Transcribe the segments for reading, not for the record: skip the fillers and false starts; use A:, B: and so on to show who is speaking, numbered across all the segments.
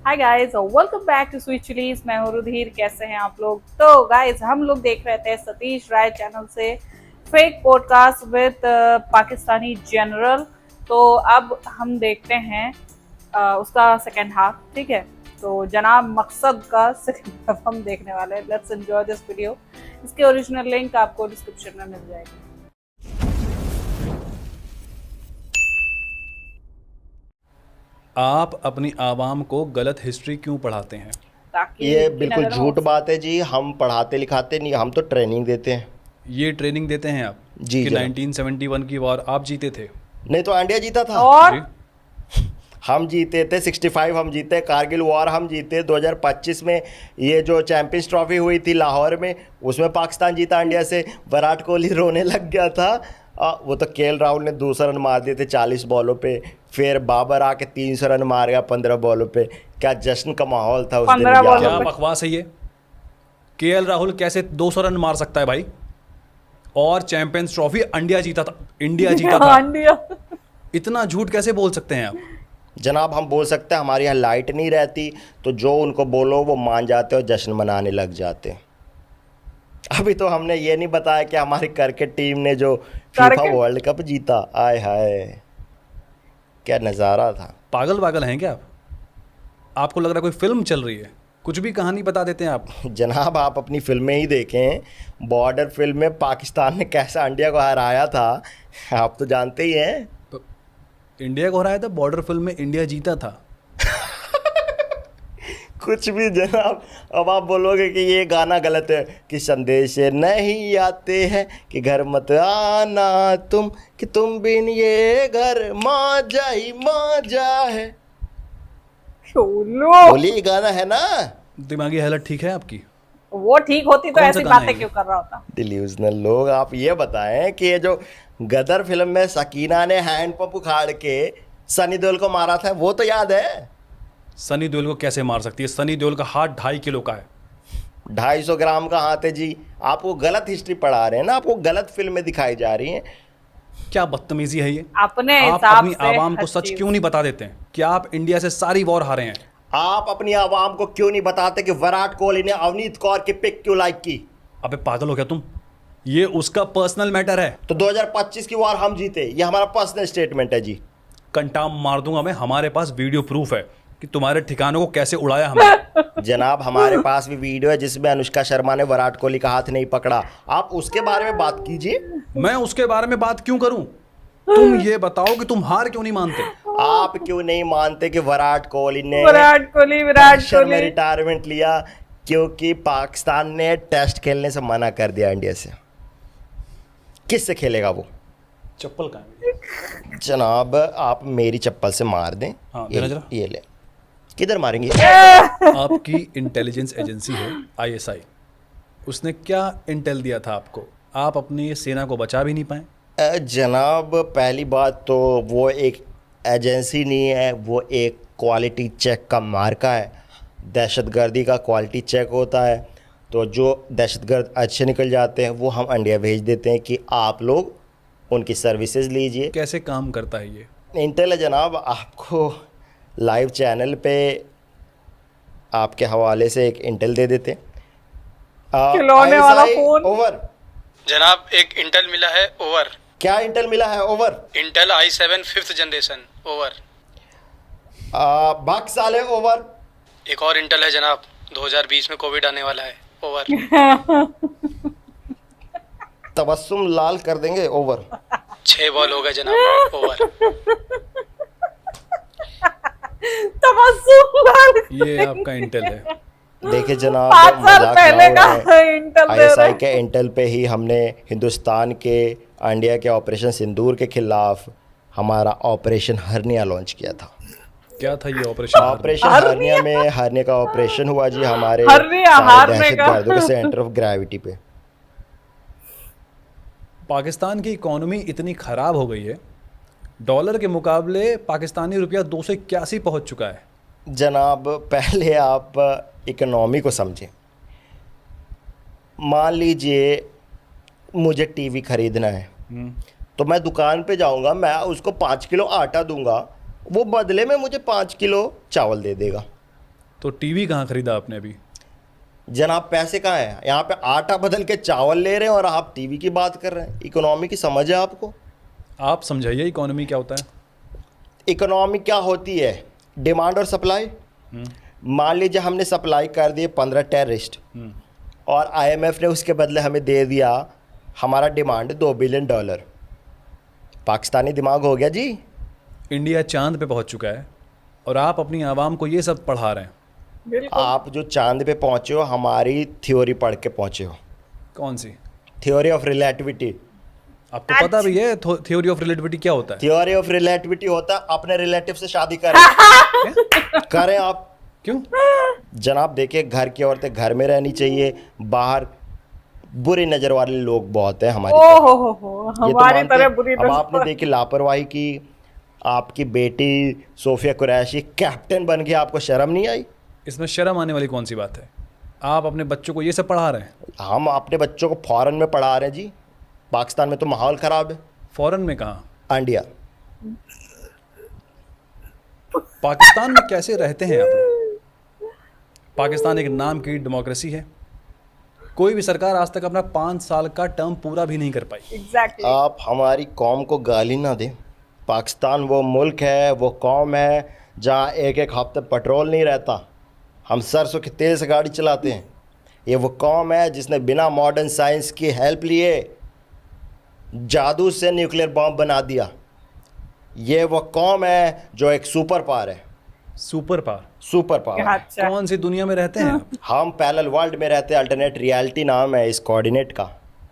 A: Hi guys, welcome back to sweet chilies. मैं हूँ रुधिर। कैसे हैं आप लोग? तो गाइस, हम लोग देख रहे थे सतीश राय चैनल से fake podcast with Pakistani general. तो अब हम देखते हैं उसका सेकंड हाफ। ठीक है, तो जनाब मकसद का सेकंड हाफ हम देखने वाले हैं। Let's enjoy this video. इसके ओरिजिनल लिंक आपको डिस्क्रिप्शन में मिल जाएगी।
B: आप अपनी आवाम को गलत हिस्ट्री क्यों पढ़ाते हैं?
A: ताकि
C: ये
A: उनकी
C: बिल्कुल
A: नजरों में
C: झूठ बात है जी। हम पढ़ाते लिखाते नहीं, हम तो ट्रेनिंग देते हैं।
B: ये ट्रेनिंग देते हैं आप
C: जी
B: कि
C: जनाब।
B: 1971 की वॉर आप जीते थे?
C: नहीं तो इंडिया जीता था।
A: और
B: जी।
C: हम जीते थे 65, हम जीते कारगिल वॉर, हम जीते 2025 में। ये जो चैंपियंस ट्रॉफी हुई थी लाहौर में, उसमें पाकिस्तान जीता इंडिया से। विराट कोहली रोने लग गया था। वो तो केएल राहुल ने 200 रन मार दिए थे 40 बॉलों पे। फिर बाबर आके 300 रन मार गया 15 बॉलों पे। क्या जश्न का माहौल था उस दिन
A: 15
C: याद
A: बॉलों
B: क्या
C: है।
B: बकवास है ये? केएल राहुल कैसे 200 रन मार सकता है भाई? और चैंपियंस ट्रॉफी इंडिया जीता था, इंडिया जीता था।
A: इंडिया
B: इतना झूठ कैसे बोल सकते हैं आप?
C: जनाब हम बोल सकते हैं, हमारे यहाँ लाइट नहीं रहती तो जो उनको बोलो वो मान जाते और जश्न मनाने लग जाते। अभी तो हमने ये नहीं बताया कि हमारी क्रिकेट टीम ने जो फीफा
A: क्रिकेट
C: वर्ल्ड कप जीता, आय हाय क्या नज़ारा था।
B: पागल पागल हैं क्या आप? आपको लग रहा है कोई फिल्म चल रही है? कुछ भी कहानी बता देते हैं आप।
C: जनाब आप अपनी फिल्में ही देखें। बॉर्डर फिल्म में पाकिस्तान ने कैसा इंडिया को हराया था, आप तो जानते ही हैं।
B: तो इंडिया को हराया था बॉर्डर फिल्म में, इंडिया जीता था।
C: कुछ भी जनाब। अब आप बोलोगे कि ये गाना गलत है कि संदेश नहीं आते हैं कि घर मत आना तुम, कि तुम बिन ये घर मौजा ही मौजा है।
A: चलो,
C: बोलिए ये गाना है ना।
B: दिमागी हालत ठीक है आपकी?
A: वो ठीक होती तो
B: कौन सा
A: ऐसी
B: गाना है
A: बातें
B: ये?
A: क्यों कर रहा होता?
C: डिल्यूजनल लोग, आप ये बताएं कि ये जो गदर फिल्म में सकीना ने हैंड पंप उखाड़ के सनी देओल को मारा था, वो तो याद है।
B: सनी देओल को कैसे मार सकती है? सनी देओल का हाथ 2.5 किलो का है।
C: 250 ग्राम का हाथ है जी। आपको गलत हिस्ट्री पढ़ा रहे हैं ना, आपको गलत फिल्में दिखाई जा रही हैं।
B: क्या बदतमीजी है ये?
A: अपने
B: आप
A: हिसाब
B: अपनी
A: से
B: आवाम को
A: हर
B: सच
A: चीज।
B: क्यों नहीं बता देते हैं कि आप इंडिया से सारी वॉर हारे हैं?
C: आप अपनी आवाम को क्यों नहीं बताते कि विराट कोहली ने अवनीत कौर की पिक क्यों लाइक की।
B: अबे पागल हो गया तुम? ये उसका पर्सनल मैटर है।
C: तो 2025 की वॉर हम जीते, ये हमारा पर्सनल स्टेटमेंट है जी।
B: कंटाम मार दूंगा मैं। हमारे पास वीडियो प्रूफ है कि तुम्हारे ठिकानों को कैसे उड़ाया हमने।
C: जनाब हमारे पास भी वीडियो है जिसमें अनुष्का शर्मा ने विराट कोहली का हाथ नहीं पकड़ा। आप उसके बारे में बात कीजिए।
B: मैं उसके बारे में बात क्यों करूं? तुम ये बताओ कि तुम हार क्यों नहीं मानते?
C: आप क्यों नहीं मानते कि विराट कोहली ने
A: विराट कोहली
C: में रिटायरमेंट लिया? क्योंकि पाकिस्तान ने टेस्ट खेलने से मना कर दिया इंडिया से। किससे खेलेगा वो?
B: चप्पल कहाँ है?
C: जनाब आप मेरी चप्पल से मार दें।
B: हाँ, देना जरा।
C: ये ले। किधर मारेंगे?
B: आपकी इंटेलिजेंस एजेंसी है ISI। उसने क्या इंटेल दिया था आपको? आप अपनी सेना को बचा भी नहीं पाए।
C: जनाब पहली बात तो वो एक एजेंसी नहीं है, वो एक क्वालिटी चेक का मार्का है। दहशतगर्दी का क्वालिटी चेक होता है, तो जो दहशतगर्द अच्छे निकल जाते हैं वो हम इंडिया भेज देते हैं कि आप लोग उनकी सर्विसेज लीजिए।
B: कैसे काम करता है ये?
C: इंटेल है जनाब, आपको लाइव चैनल पे आपके हवाले से एक इंटेल दे देते हैं।
A: खिलौने वाला
C: ISI,
A: फोन।
C: ओवर।
D: जनाब एक इंटेल मिला है, ओवर।
C: क्या इंटेल मिला है? Over.
D: Intel i7 5th generation, over.
C: बाकी साले ओवर।
D: एक और इंटेल है जनाब, 2020 में कोविड आने वाला है, ओवर।
C: तबस्सुम लाल कर देंगे, ओवर।
D: 6 बॉल हो गए जनाब, ओवर।
A: तबस्सुम
B: ये आपका इंटेल है।
C: देखिए जनाब
A: 5 साल
C: मजाक
A: पहले
C: ना
A: का
C: उड़ाएं।
A: इंटेल दे
C: ISI
A: रहे
C: के इंटेल पे ही हमने हिंदुस्तान के इंडिया के ऑपरेशन सिंदूर के खिलाफ हमारा ऑपरेशन हरनिया लॉन्च किया था।
B: क्या था ये ऑपरेशन?
C: ऑपरेशन हरनिया में हरने का ऑपरेशन हुआ जी हमारे
A: हरनिया,
C: सारे
A: हारने का।
C: दहशतगर्दों के सेंटर ऑफ ग्रेविटी पे।
B: पाकिस्तान की इकोनॉमी इतनी ख़राब हो गई है, डॉलर के मुकाबले पाकिस्तानी रुपया 281 पहुंच चुका है।
C: जनाब पहले आप इकोनॉमी को समझें। मान लीजिए मुझे टीवी खरीदना है, तो मैं दुकान पे जाऊंगा, मैं उसको 5 किलो आटा दूंगा, वो बदले में मुझे 5 किलो चावल दे देगा।
B: तो टीवी कहाँ खरीदा आपने अभी?
C: जनाब पैसे कहाँ हैं? यहाँ पे आटा बदल के चावल ले रहे हैं और आप टीवी की बात कर रहे हैं। इकोनॉमी की समझ है आपको?
B: आप समझाइए इकोनॉमी क्या होता है?
C: इकोनॉमी क्या होती है? डिमांड और सप्लाई। मान लीजिए हमने सप्लाई कर दिए 15 टेररिस्ट और आईएमएफ ने उसके बदले हमें दे दिया, हमारा डिमांड $2 बिलियन। पाकिस्तानी दिमाग हो गया जी।
B: इंडिया चांद पे पहुंच चुका है और आप अपनी आवाम को ये सब पढ़ा रहे हैं।
A: बिल्कुल।
C: आप जो चांद पे पहुंचे हो हमारी थ्योरी पढ़ के पहुंचे हो,
B: कौन सी?
C: Theory of relativity.
B: आपको पता भी है थ्योरी ऑफ रिलेटिविटी क्या होता है?
C: थ्योरी ऑफ रिलेटिविटी होता है अपने रिलेटिव से शादी करें। करें आप।
B: क्यों?
C: जनाब देखिए, घर की औरतें घर में रहनी चाहिए, बाहर बुरी नज़र वाले लोग बहुत हैं हमारी
A: ओ
C: तरफ।
A: हो
C: ये तो
A: हमारी
C: मानते
A: तरह
C: हैं।
A: बुरी
C: अब आपने देखी लापरवाही की, आपकी बेटी सोफिया कुरैशी कैप्टन बन गई, आपको शर्म नहीं आई?
B: इसमें शर्म आने वाली कौन सी बात है? आप अपने बच्चों को ये सब पढ़ा रहे हैं?
C: हम अपने बच्चों को फॉरेन में पढ़ा रहे हैं जी। पाकिस्तान में तो माहौल ख़राब है।
B: फॉरेन में कहाँ?
C: इंडिया।
B: पाकिस्तान में कैसे रहते हैं आप लोग? पाकिस्तान एक नाम की डेमोक्रेसी है। कोई भी सरकार आज तक अपना 5 साल का टर्म पूरा भी नहीं कर पाई।
A: एग्जैक्टली।
C: आप हमारी कौम को गाली ना दें। पाकिस्तान वो मुल्क है, वो कौम है जहाँ एक एक हफ्ते पेट्रोल नहीं रहता, हम सरसों के तेल से गाड़ी चलाते हैं। ये वो कौम है जिसने बिना मॉडर्न साइंस की हेल्प लिए जादू से न्यूक्लियर बॉम्ब बना दिया। ये वो कौम है जो एक सुपर पावर है।
B: Super power?
C: Super power.
A: अच्छा।
B: कौन सी दुनिया में रहते हैं आप?
C: हम पैरेलल वर्ल्ड में रहते हैं। अल्टरनेट रियलिटी नाम है इस कोऑर्डिनेट का।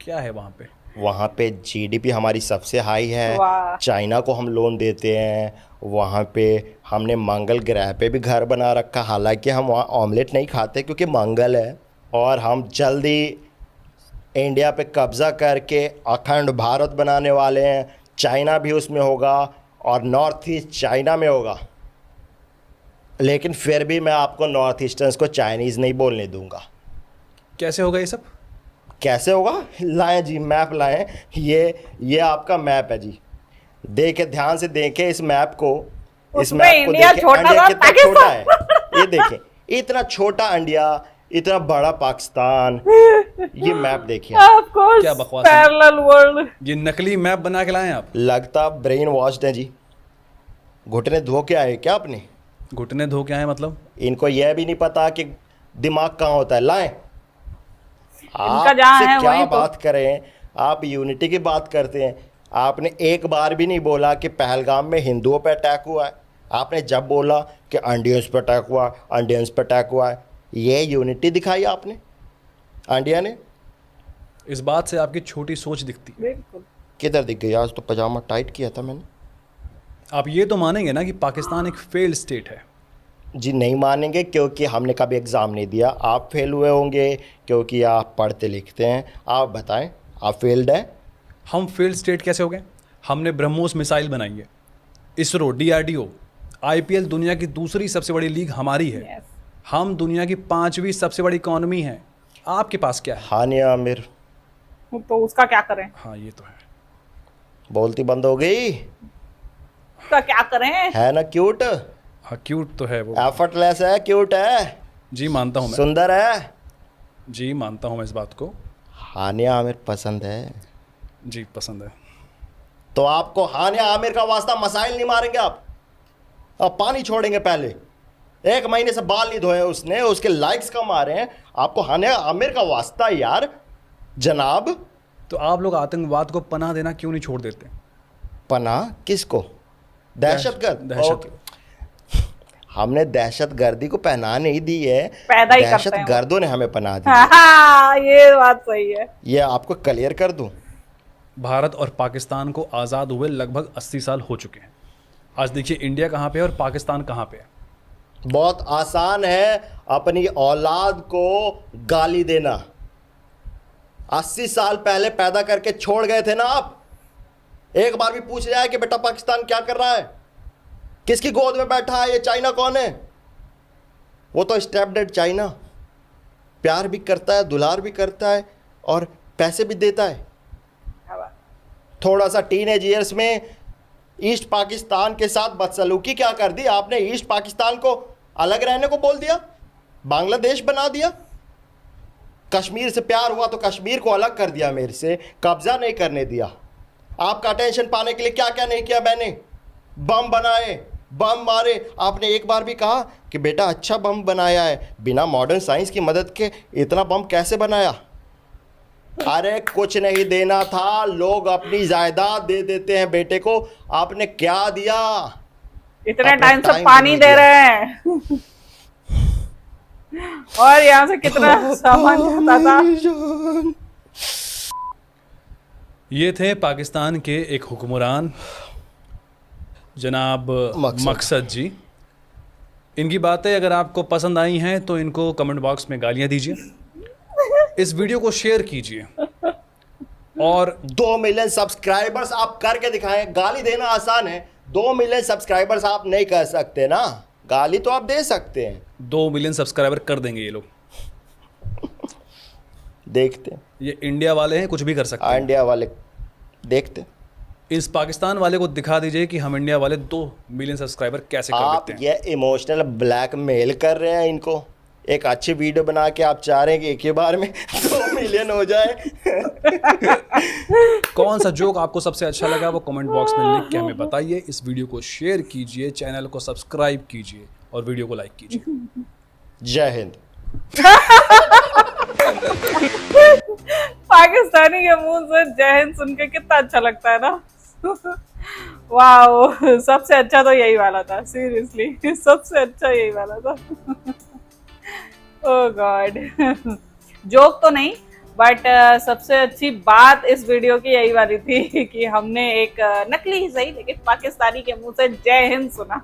B: क्या है वहाँ पे?
C: वहाँ पे जीडीपी हमारी सबसे हाई है।
A: वाह।
C: चाइना को हम लोन देते हैं। वहाँ पे हमने मंगल ग्रह पे भी घर बना रखा, हालांकि हम वहाँ ऑमलेट नहीं खाते क्योंकि मंगल है। और हम जल्दी इंडिया पे कब्ज़ा करके अखंड भारत बनाने वाले हैं। चाइना भी उसमें होगा और नॉर्थ ईस्ट चाइना में होगा, लेकिन फिर भी मैं आपको नॉर्थ ईस्टर्न्स को चाइनीज़ नहीं बोलने दूंगा।
B: कैसे होगा ये सब?
C: कैसे होगा? लाएं जी, मैप लाएं। ये आपका मैप है जी। देखे, ध्यान से देखें इस मैप को। इस
A: उसमें
C: मैप को
A: इंडिया
C: देखें,
A: छोटा
C: इंडिया
A: था,
C: कितना छोटा है। ये देखें, इतना छोटा इंडिया, इतना बड़ा पाकिस्तान। ये मैप देखिए।
A: ऑफ कोर्स
B: क्या बकवास है?
A: Parallel world.
B: ये नकली मैप बना के लाए आप?
C: लगता ब्रेन वॉश्ड है जी। घुटने धो के आए क्या आपने?
B: घुटने धो के आए मतलब?
C: इनको यह भी नहीं पता कि दिमाग कहाँ होता है। लाएं।
A: इनका जहाँ है
C: क्या
A: वहीं तो।
C: बात करें, आप यूनिटी की बात करते हैं। आपने एक बार भी नहीं बोला कि पहलगाम में हिंदुओं पर अटैक हुआ है। आपने जब बोला कि इंडियंस पर अटैक हुआ, इंडियंस पर अटैक हुआ है, ये यूनिटी दिखाई आपने इंडिया ने।
B: इस बात से आपकी छोटी सोच दिखती है।
A: बिल्कुल।
C: किधर दिख गई? आज तो पजामा टाइट किया था मैंने।
B: आप ये तो मानेंगे ना कि पाकिस्तान एक फेल्ड स्टेट है?
C: जी नहीं मानेंगे, क्योंकि हमने कभी एग्ज़ाम नहीं दिया। आप फेल हुए होंगे क्योंकि आप पढ़ते लिखते हैं। आप बताएं, आप फेल्ड हैं?
B: हम फेल्ड स्टेट कैसे हो गए? हमने ब्रह्मोस मिसाइल बनाई है। इसरो, DRDO, IPL दुनिया की दूसरी सबसे बड़ी लीग हमारी है।
A: Yes.
B: हम दुनिया की 5वीं सबसे बड़ी इकॉनमी है। आपके पास क्या है?
C: हानिया आमिर
A: तो उसका क्या करें?
B: हाँ ये तो है।
C: बोलती बंद हो गई
A: उसका क्या करें?
C: है ना क्यूट?
B: हाँ क्यूट तो है वो।
C: एफर्टलेस है, क्यूट है,
B: जी मानता हूँ मैं।
C: सुंदर है।
B: जी मानता हूँ मैं इस बात को।
C: हानिया आमिर पसंद है
B: जी पसंद है।
C: तो आपको हानिया आमिर का वास्ता मसाइल नहीं मारेंगे आप? अब पानी छोड़ेंगे पहले। 1 महीने से बाल नहीं धोए उसने, उसके लाइक्स कम आ रहे हैं। आपको हानिया आमिर का वास्ता यार जनाब।
B: तो आप लोग आतंकवाद को पनाह देना क्यों नहीं छोड़ देते?
C: पनाह किसको? दहशतगर्द।
B: दहशत।
C: हमने दहशतगर्दी को पनाह नहीं दी है,
A: पैदा ही करते हैं।
C: दहशतगर्दों ने हमें पनाह दी।
A: हाँ, ये बात सही है।
C: ये आपको क्लियर कर दूं।
B: भारत और पाकिस्तान को आज़ाद हुए लगभग 80 साल हो चुके हैं। आज देखिए इंडिया कहाँ पे है और पाकिस्तान कहाँ पे है।
C: बहुत आसान है अपनी औलाद को गाली देना। 80 साल पहले पैदा करके छोड़ गए थे ना आप। एक बार भी पूछ रहा है कि बेटा पाकिस्तान क्या कर रहा है, किसकी गोद में बैठा है, ये चाइना कौन है? वो तो स्टेप डेड चाइना। प्यार भी करता है, दुलार भी करता है और पैसे भी देता है। थोड़ा सा टीनेज ईयर्स में ईस्ट पाकिस्तान के साथ बदसलूकी क्या कर दी आपने? ईस्ट पाकिस्तान को अलग रहने को बोल दिया, बांग्लादेश बना दिया। कश्मीर से प्यार हुआ तो कश्मीर को अलग कर दिया, मेरे से कब्जा नहीं करने दिया। आपका अटेंशन पाने के लिए क्या क्या नहीं किया मैंने, बम बनाए, बम मारे। आपने एक बार भी कहा कि बेटा अच्छा बम बनाया है, बिना मॉडर्न साइंस की मदद के इतना बम कैसे बनाया? अरे कुछ नहीं देना था, लोग अपनी जायदाद दे देते हैं बेटे को, आपने क्या दिया?
A: इतने
C: अपना
A: टाइम से
C: time
A: पानी
C: नहीं
A: दे
C: दिया।
A: रहे हैं और यहाँ से कितना सामान जाता था।
B: ये थे पाकिस्तान के एक हुक्मरान जनाब मकसद जी। इनकी बातें अगर आपको पसंद आई हैं तो इनको कमेंट बॉक्स में गालियां दीजिए, इस वीडियो को शेयर कीजिए और
C: 2 मिलियन सब्सक्राइबर्स आप करके दिखाएं। गाली देना आसान है, 2 मिलियन सब्सक्राइबर्स आप नहीं कर सकते ना, गाली तो आप दे सकते हैं।
B: 2 मिलियन सब्सक्राइबर कर देंगे ये लोग।
C: देखते हैं,
B: ये इंडिया वाले हैं, कुछ भी कर सकते हैं।
C: इंडिया वाले देखते हैं।
B: इस पाकिस्तान वाले को दिखा दीजिए कि हम इंडिया वाले 2 मिलियन सब्सक्राइबर कैसे कर
C: आप
B: देते हैं।
C: ये इमोशनल ब्लैकमेल कर रहे हैं इनको। एक अच्छी वीडियो बना के आप चाह रहे हैं कि एक ही बार में 2 मिलियन हो जाए।
B: कौन सा जोक आपको सबसे अच्छा लगा वो कमेंट बॉक्स में लिख के हमें बताइए। इस वीडियो को शेयर कीजिए, चैनल को सब्सक्राइब कीजिए और वीडियो को लाइक कीजिए।
C: जय हिंद।
A: पाकिस्तानी के मुंह से जय हिंद सुन के कितना अच्छा लगता है ना। वाह, सबसे अच्छा तो यही वाला था, सीरियसली सबसे अच्छा यही वाला था। ओह गॉड, जोक तो नहीं बट सबसे अच्छी बात इस वीडियो की यही वाली थी कि हमने एक नकली ही सही लेकिन पाकिस्तानी के मुंह से जय हिंद सुना।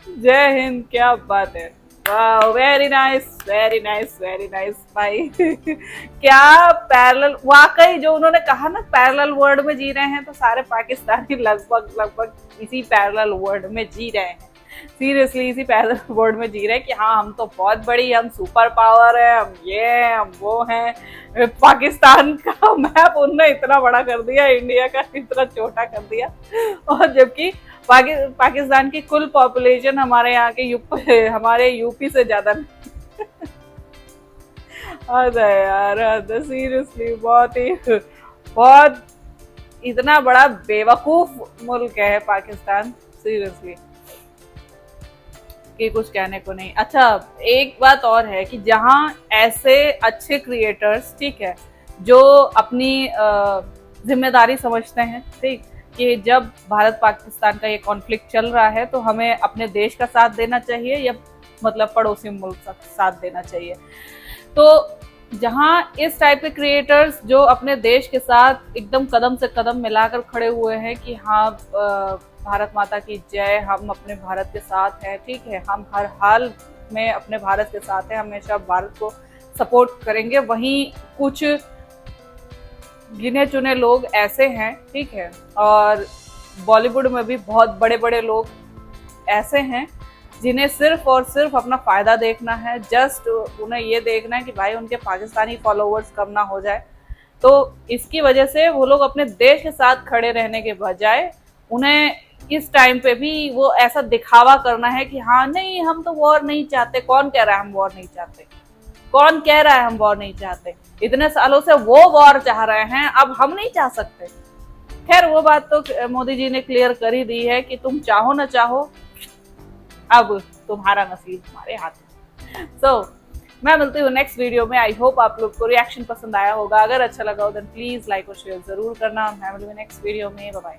A: जय हिंद, क्या बात है। वाह, very nice very nice very nice भाई। क्या पैरेलल, वाकई जो उन्होंने कहा ना पैरेलल वर्ल्ड में जी रहे हैं, तो सारे पाकिस्तानी लगभग इसी पैरेलल वर्ल्ड में जी रहे हैं। सीरियसली इसी पैरेलल वर्ल्ड में जी रहे हैं कि हाँ हम तो बहुत बड़ी, हम सुपर पावर है, हम ये हैं, हम वो हैं। पाकिस्तान का मैप उनने इतना बड़ा कर दिया, इंडिया का इतना छोटा कर दिया, और जबकि पाकिस्तान की कुल पॉपुलेशन हमारे यहाँ के हमारे यूपी से ज्यादा। अरे यार सीरियसली बहुत इतना बड़ा बेवकूफ मुल्क है पाकिस्तान, सीरियसली कि कुछ कहने को नहीं। अच्छा, एक बात और है कि जहाँ ऐसे अच्छे क्रिएटर्स, ठीक है, जो अपनी जिम्मेदारी समझते हैं, ठीक, कि जब भारत पाकिस्तान का ये कॉन्फ्लिक्ट चल रहा है तो हमें अपने देश का साथ देना चाहिए या मतलब पड़ोसी मुल्क का साथ देना चाहिए। तो जहाँ इस टाइप के क्रिएटर्स जो अपने देश के साथ एकदम कदम से कदम मिलाकर खड़े हुए हैं कि हाँ भारत माता की जय, हम अपने भारत के साथ हैं, ठीक है, हम हर हाल में अपने भारत के साथ हैं, हमेशा भारत को सपोर्ट करेंगे, वहीं कुछ गिने चुने लोग ऐसे हैं, ठीक है, और बॉलीवुड में भी बहुत बड़े बड़े लोग ऐसे हैं जिन्हें सिर्फ और सिर्फ अपना फायदा देखना है, जस्ट उन्हें ये देखना है कि भाई उनके पाकिस्तानी फॉलोवर्स कम ना हो जाए। तो इसकी वजह से वो लोग अपने देश के साथ खड़े रहने के बजाय उन्हें इस टाइम पे भी वो ऐसा दिखावा करना है कि हाँ नहीं हम तो वॉर नहीं चाहते। कौन कह रहा है हम वॉर नहीं चाहते? कौन कह रहा है हम वॉर नहीं चाहते? इतने सालों से वो वॉर चाह रहे हैं, अब हम नहीं चाह सकते। खैर वो बात तो मोदी जी ने क्लियर कर ही दी है कि तुम चाहो ना चाहो, अब तुम्हारा नसीब हमारे हाथ में। सो मैं मिलती हूँ नेक्स्ट वीडियो में। आई होप आप लोग को रिएक्शन पसंद आया होगा। अगर अच्छा लगा हो देन प्लीज लाइक और शेयर जरूर करना। मैं मिलूंगी नेक्स्ट वीडियो में। Bye bye.